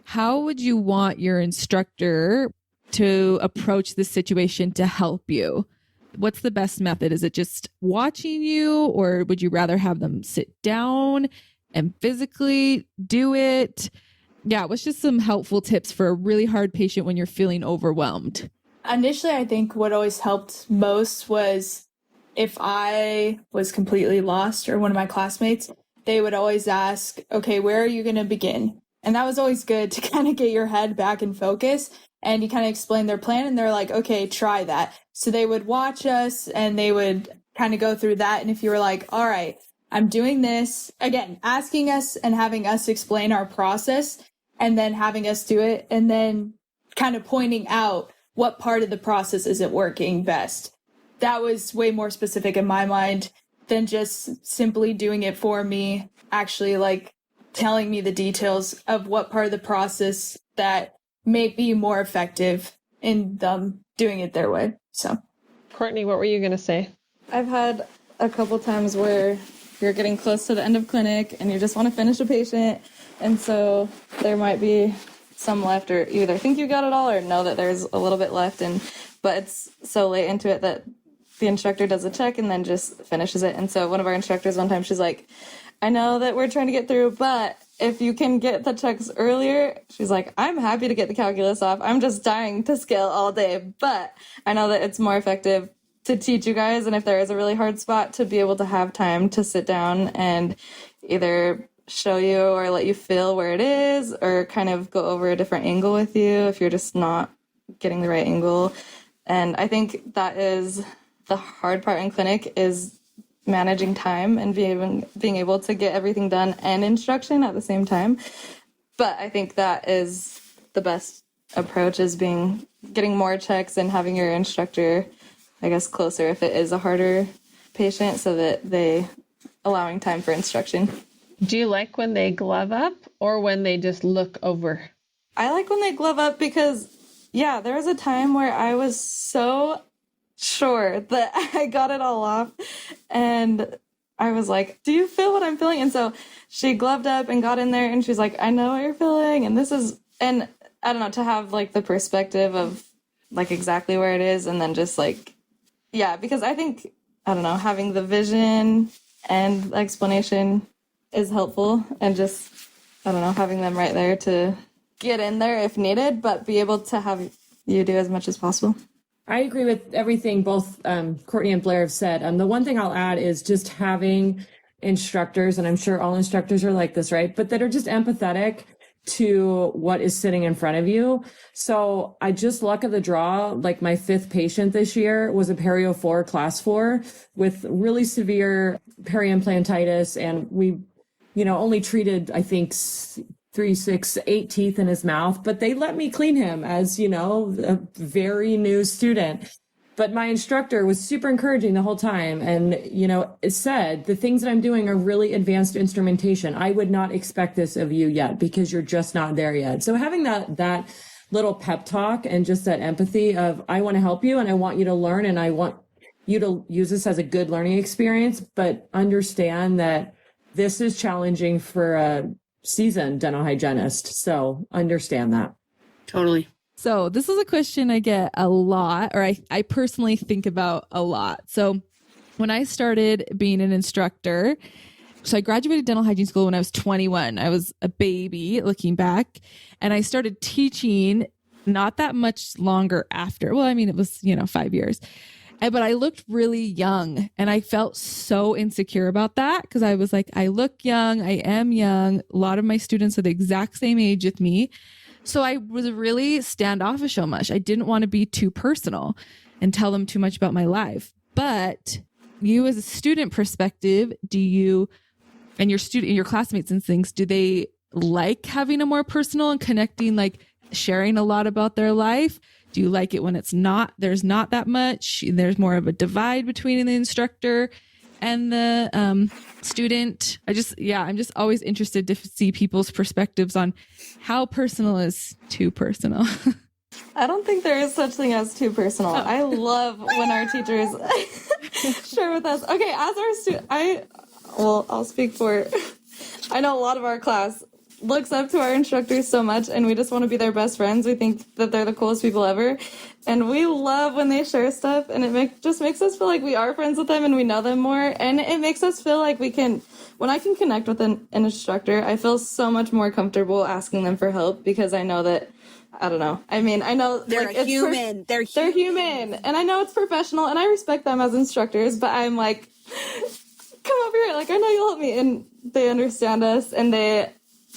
How would you want your instructor to approach this situation to help you? What's the best method? Is it just watching you, or would you rather have them sit down and physically do it? Yeah, what's just some helpful tips for a really hard patient when you're feeling overwhelmed? Initially, I think what always helped most was if I was completely lost or one of my classmates, they would always ask, okay, where are you going to begin? And that was always good to kind of get your head back in focus. And you kind of explain their plan and they're like, okay, try that. So they would watch us and they would kind of go through that. And if you were like, all right, I'm doing this, again, asking us and having us explain our process and then having us do it and then kind of pointing out what part of the process isn't working best. That was way more specific in my mind than just simply doing it for me, actually like telling me the details of what part of the process that may be more effective in them doing it their way. So, Courtney, what were you going to say? I've had a couple times where you're getting close to the end of clinic and you just want to finish a patient. And so there might be some left, or you either think you got it all or know that there's a little bit left. But it's so late into it that the instructor does a check and then just finishes it. And so one of our instructors one time, she's like, I know that we're trying to get through, but if you can get the checks earlier, she's like, I'm happy to get the calculus off. I'm just dying to scale all day. But I know that it's more effective to teach you guys. And if there is a really hard spot, to be able to have time to sit down and either show you or let you feel where it is, or kind of go over a different angle with you if you're just not getting the right angle. And I think that is the hard part in clinic, is managing time and being able to get everything done and instruction at the same time. But I think that is the best approach, is getting more checks and having your instructor, I guess, closer if it is a harder patient, so that they allowing time for instruction. Do you like when they glove up or when they just look over? I like when they glove up because, yeah, there was a time where I was so sure that I got it all off, and I was like, do you feel what I'm feeling? And so she gloved up and got in there and she's like, I know what you're feeling, and and I don't know, to have like the perspective of like exactly where it is, and then just like, yeah, because I think, I don't know, having the vision and the explanation is helpful, and just, I don't know, having them right there to get in there if needed, but be able to have you do as much as possible. I agree with everything both Courtney and Blair have said. The one thing I'll add is just having instructors, and I'm sure all instructors are like this, right? But that are just empathetic to what is sitting in front of you. So I just luck of the draw, like my 5th patient this year was a perio 4, class 4 with really severe periimplantitis. And we, only treated, I think, 3, 6, 8 teeth in his mouth, but they let me clean him as, a very new student. But my instructor was super encouraging the whole time. And, it said, the things that I'm doing are really advanced instrumentation. I would not expect this of you yet because you're just not there yet. So having that little pep talk and just that empathy of, I want to help you and I want you to learn and I want you to use this as a good learning experience, but understand that this is challenging for a seasoned dental hygienist. So understand that. Totally. So this is a question I get a lot, or I personally think about a lot. So when I started being an instructor, so I graduated dental hygiene school when I was 21. I was a baby looking back, and I started teaching not that much longer after. Well, I mean, it was, 5 years. But I looked really young, and I felt so insecure about that because I was like, I look young, I am young. A lot of my students are the exact same age with me. So I was really standoffish so much. I didn't want to be too personal and tell them too much about my life. But you as a student perspective, do you and your classmates and things, do they like having a more personal and connecting, like sharing a lot about their life? Do you like it when there's not that much? There's more of a divide between the instructor and the student? I'm just always interested to see people's perspectives on how personal is too personal. I don't think there is such thing as too personal. I love when our teachers share with us. Okay, as our student, I'll speak for, I know a lot of our class looks up to our instructors so much, and we just want to be their best friends. We think that they're the coolest people ever, and we love when they share stuff, and it just makes us feel like we are friends with them and we know them more, and it makes us feel like when I can connect with an instructor, I feel so much more comfortable asking them for help, because I know that, I don't know. I mean, I know They're human. They're human. And I know it's professional, and I respect them as instructors, but I'm like, come over here. Like, I know you'll help me. And they understand us, and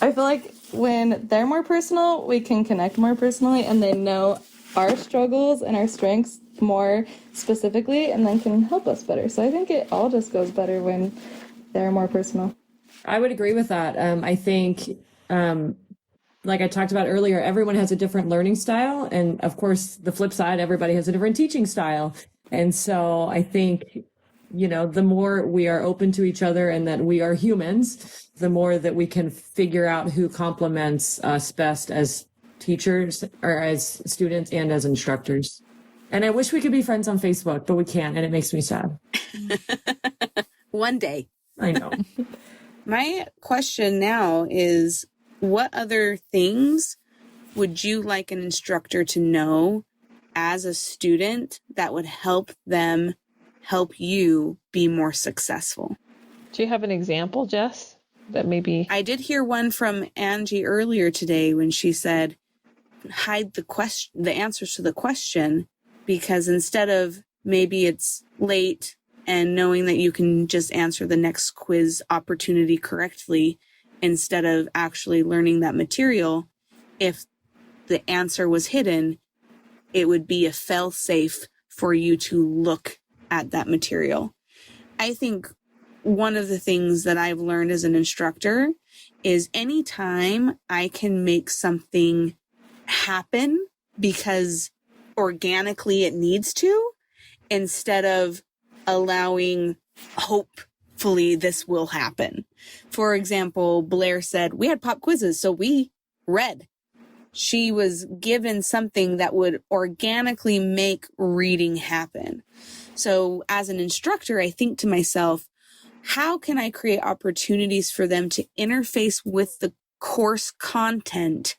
I feel like when they're more personal, we can connect more personally, and they know our struggles and our strengths more specifically, and then can help us better. So I think it all just goes better when they're more personal. I would agree with that. I think, like I talked about earlier, everyone has a different learning style. And of course, the flip side, everybody has a different teaching style. And so I think, the more we are open to each other and that we are humans, the more that we can figure out who complements us best as teachers or as students and as instructors. And I wish we could be friends on Facebook, but we can't. And it makes me sad. One day. I know. My question now is, what other things would you like an instructor to know as a student that would help them help you be more successfur? Do you have an example, Jess? That maybe I did hear one from Angie earlier today when she said, hide the answers to the question, because instead of maybe it's late and knowing that you can just answer the next quiz opportunity correctly, instead of actually learning that material, if the answer was hidden, it would be a fail-safe for you to look at that material. I think one of the things that I've learned as an instructor is anytime I can make something happen because organically it needs to, instead of allowing hopefully this will happen. For example, Blair said, we had pop quizzes, so we read. She was given something that would organically make reading happen. So as an instructor, I think to myself, how can I create opportunities for them to interface with the course content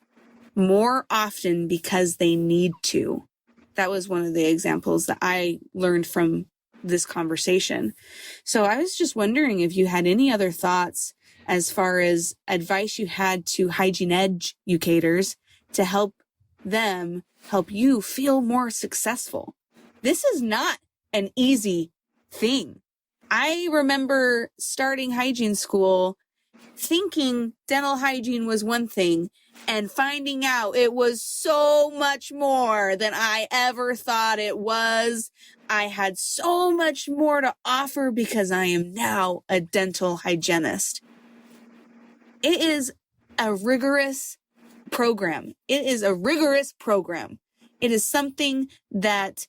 more often because they need to? That was one of the examples that I learned from this conversation. So I was just wondering if you had any other thoughts as far as advice you had to Hygiene Edge educators to help them help you feel more successful. This is not an easy thing. I remember starting hygiene school thinking dental hygiene was one thing and finding out it was so much more than I ever thought it was. I had so much more to offer because I am now a dental hygienist. It is a rigorous program. It is a rigorous program. It is something that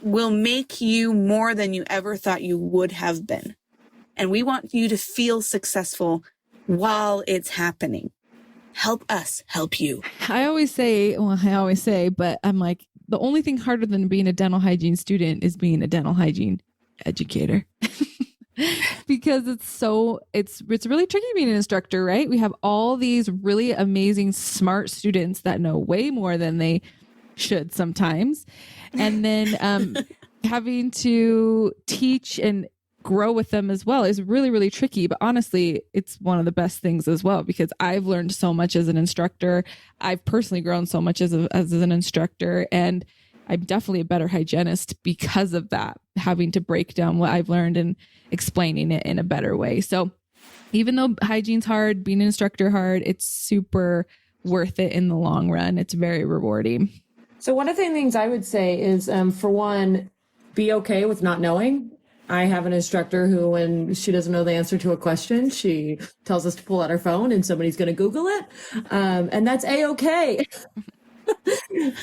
will make you more than you ever thought you would have been. And we want you to feel successful while it's happening. Help us help you. I always say, but I'm like, the only thing harder than being a dental hygiene student is being a dental hygiene educator. Because it's really tricky being an instructor, right? We have all these really amazing, smart students that know way more than they should sometimes. And then having to teach and grow with them as well is really, really tricky. But honestly, it's one of the best things as well, because I've learned so much as an instructor. I've personally grown so much as an instructor, and I'm definitely a better hygienist because of that, having to break down what I've learned and explaining it in a better way. So even though hygiene's hard, being an instructor hard, it's super worth it in the long run. It's very rewarding. So one of the things I would say is, for one, be okay with not knowing. I have an instructor who, when she doesn't know the answer to a question, she tells us to pull out our phone and somebody's going to Google it. And that's A-okay.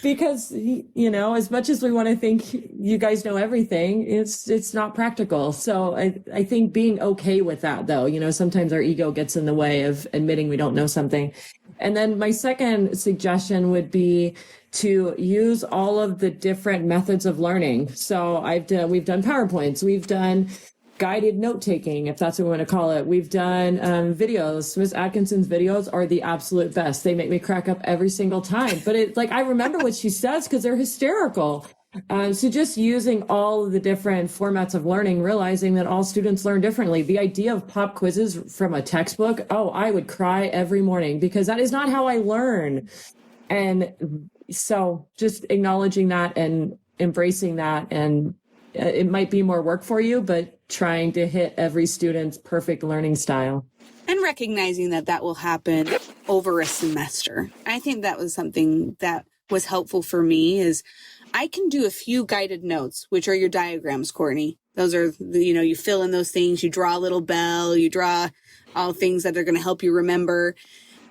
Because, as much as we want to think you guys know everything, it's not practical. So I think being okay with that, though, sometimes our ego gets in the way of admitting we don't know something. And then my second suggestion would be to use all of the different methods of learning. So we've done PowerPoints, we've done guided note taking, if that's what we want to call it. We've done videos. Miss Atkinson's videos are the absolute best. They make me crack up every single time. But I remember what she says because they're hysterical. So just using all of the different formats of learning, realizing that all students learn differently. The idea of pop quizzes from a textbook, I would cry every morning because that is not how I learn. And so just acknowledging that and embracing that, and it might be more work for you, but trying to hit every student's perfect learning style. And recognizing that will happen over a semester. I think that was something that was helpful for me is I can do a few guided notes, which are your diagrams, Courtney. Those are, you fill in those things, you draw a little bell, you draw all things that are going to help you remember.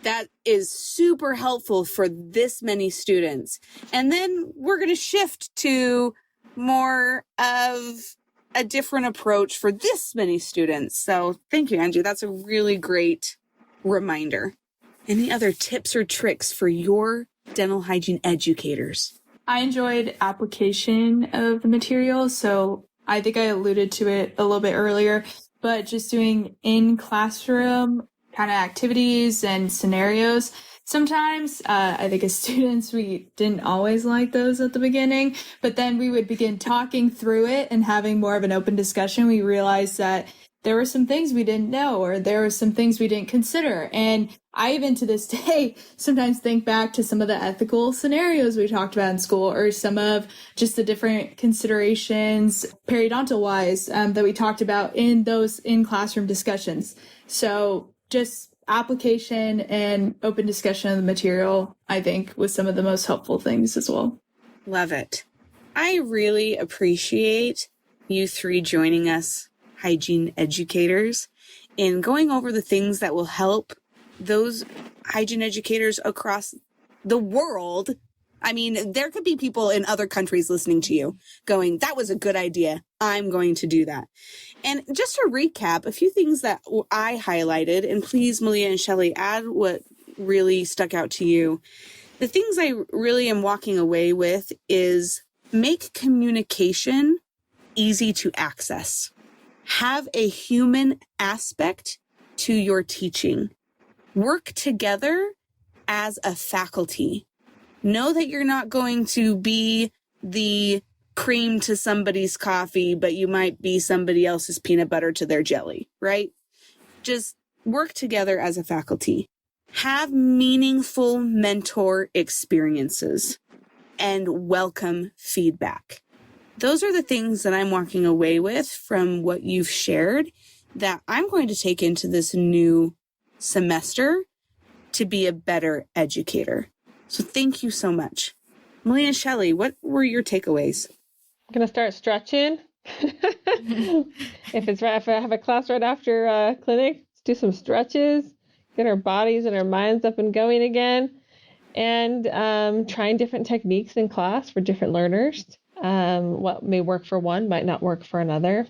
That is super helpful for this many students. And then we're going to shift to more of a different approach for this many students. So thank you, Angie. That's a really great reminder. Any other tips or tricks for your dental hygiene educators? I enjoyed application of the material. So I think I alluded to it a little bit earlier, but just doing in classroom kind of activities and scenarios. Sometimes I think as students, we didn't always like those at the beginning, but then we would begin talking through it and having more of an open discussion. We realized that there were some things we didn't know, or there were some things we didn't consider. And I even to this day sometimes think back to some of the ethical scenarios we talked about in school, or some of just the different considerations periodontal wise that we talked about in those in classroom discussions. So just application and open discussion of the material, I think, was some of the most helpful things as well. Love it. I really appreciate you three joining us, hygiene educators, in going over the things that will help those hygiene educators across the world. I mean, there could be people in other countries listening to you going, that was a good idea. I'm going to do that. And just to recap, a few things that I highlighted, and please, Melia and Shelley, add what really stuck out to you. The things I really am walking away with is make communication easy to access. Have a human aspect to your teaching. Work together as a faculty. Know that you're not going to be the cream to somebody's coffee, but you might be somebody else's peanut butter to their jelly, right? Just work together as a faculty. Have meaningful mentor experiences and welcome feedback. Those are the things that I'm walking away with from what you've shared that I'm going to take into this new semester to be a better educator. So thank you so much. Melia and Shelley, what were your takeaways? I'm going to start stretching. If I have a class right after clinic, let's do some stretches, get our bodies and our minds up and going again, and trying different techniques in class for different learners. What may work for one might not work for another.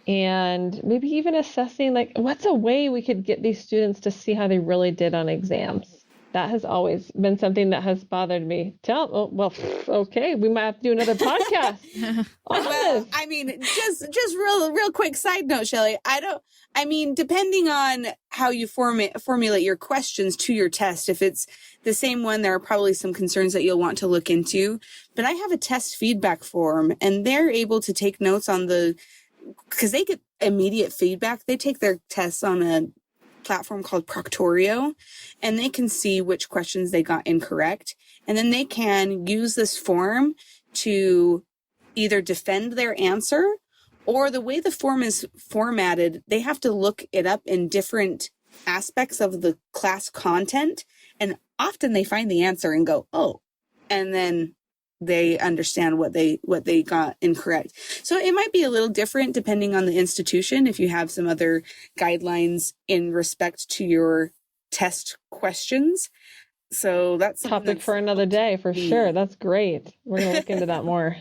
And maybe even assessing, what's a way we could get these students to see how they really did on exams. That has always been something that has bothered me. Okay, we might have to do another podcast. Well, I mean, just real quick side note, Shelley. Depending on how you formulate your questions to your test, if it's the same one, there are probably some concerns that you'll want to look into. But I have a test feedback form, and they're able to take notes on because they get immediate feedback. They take their tests on a platform called Proctorio, and they can see which questions they got incorrect. And then they can use this form to either defend their answer, or the way the form is formatted, they have to look it up in different aspects of the class content. And often they find the answer and go, oh, and then they understand what they got incorrect. So it might be a little different depending on the institution, if you have some other guidelines in respect to your test questions. So that's topic for another day for sure. That's great. We're going to look into that more.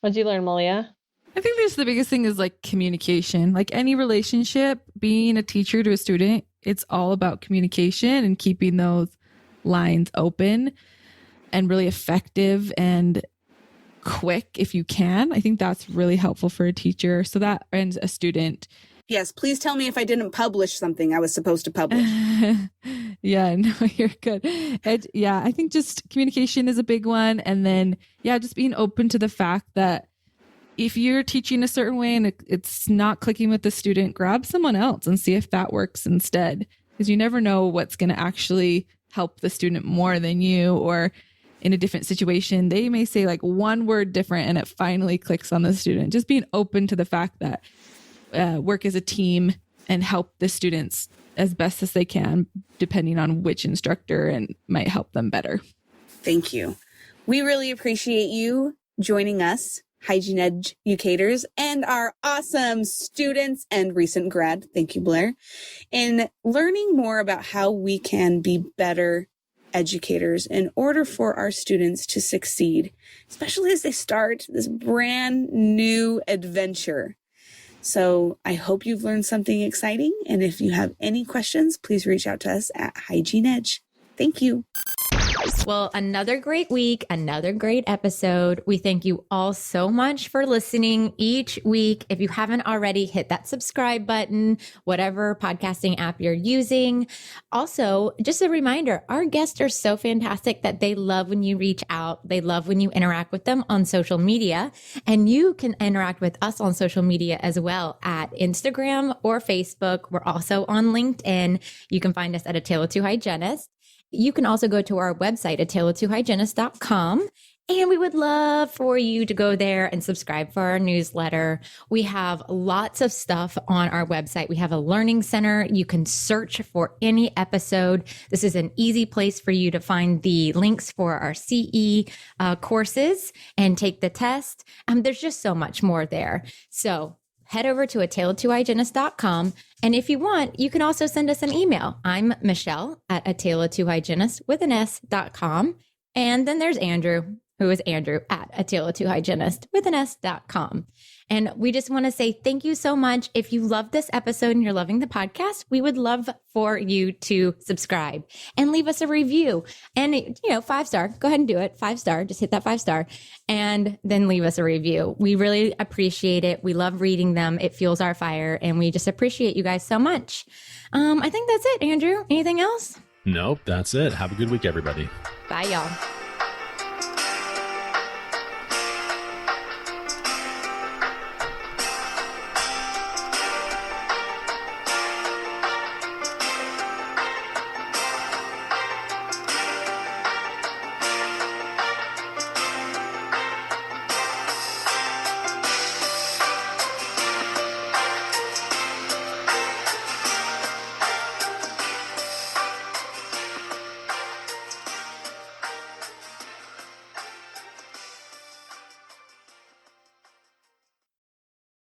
What'd you learn, Melia? I think the biggest thing is communication. Like any relationship, being a teacher to a student, it's all about communication and keeping those lines open and really effective and quick if you can. I think that's really helpful for a teacher. So that, and a student. Yes, please tell me if I didn't publish something I was supposed to publish. Yeah, no, you're good. I think just communication is a big one. And then, just being open to the fact that if you're teaching a certain way and it's not clicking with the student, grab someone else and see if that works instead. Because you never know what's going to actually help the student more than you, or in a different situation, they may say like one word different and it finally clicks on the student. Just being open to the fact that work as a team and help the students as best as they can, depending on which instructor, and might help them better. Thank you. We really appreciate you joining us, Hygiene Edge educators, and our awesome students and recent grad. Thank you, Blair. In learning more about how we can be better educators in order for our students to succeed, especially as they start this brand new adventure. So I hope you've learned something exciting. And if you have any questions, please reach out to us at Hygiene Edge. Thank you. Well, another great week, another great episode. We thank you all so much for listening each week. If you haven't already, hit that subscribe button, whatever podcasting app you're using. Also, just a reminder, our guests are so fantastic that they love when you reach out. They love when you interact with them on social media. And you can interact with us on social media as well at Instagram or Facebook. We're also on LinkedIn. You can find us at A Tale of Two Hygienists. You can also go to our website, ataleoftwohygienists.com. And we would love for you to go there and subscribe for our newsletter. We have lots of stuff on our website. We have a learning center. You can search for any episode. This is an easy place for you to find the links for our CE courses and take the test. There's just so much more there. So head over to ataleoftwohygienists.com. And if you want, you can also send us an email. I'm Michelle at ataleoftwohygienists.com. And then there's Andrew, who is Andrew at ataleoftwohygienists.com. And we just want to say thank you so much. If you love this episode and you're loving the podcast, we would love for you to subscribe and leave us a review. And, 5-star, go ahead and do it. 5-star, just hit that 5-star and then leave us a review. We really appreciate it. We love reading them. It fuels our fire. And we just appreciate you guys so much. I think that's it, Andrew. Anything else? Nope, that's it. Have a good week, everybody. Bye, y'all.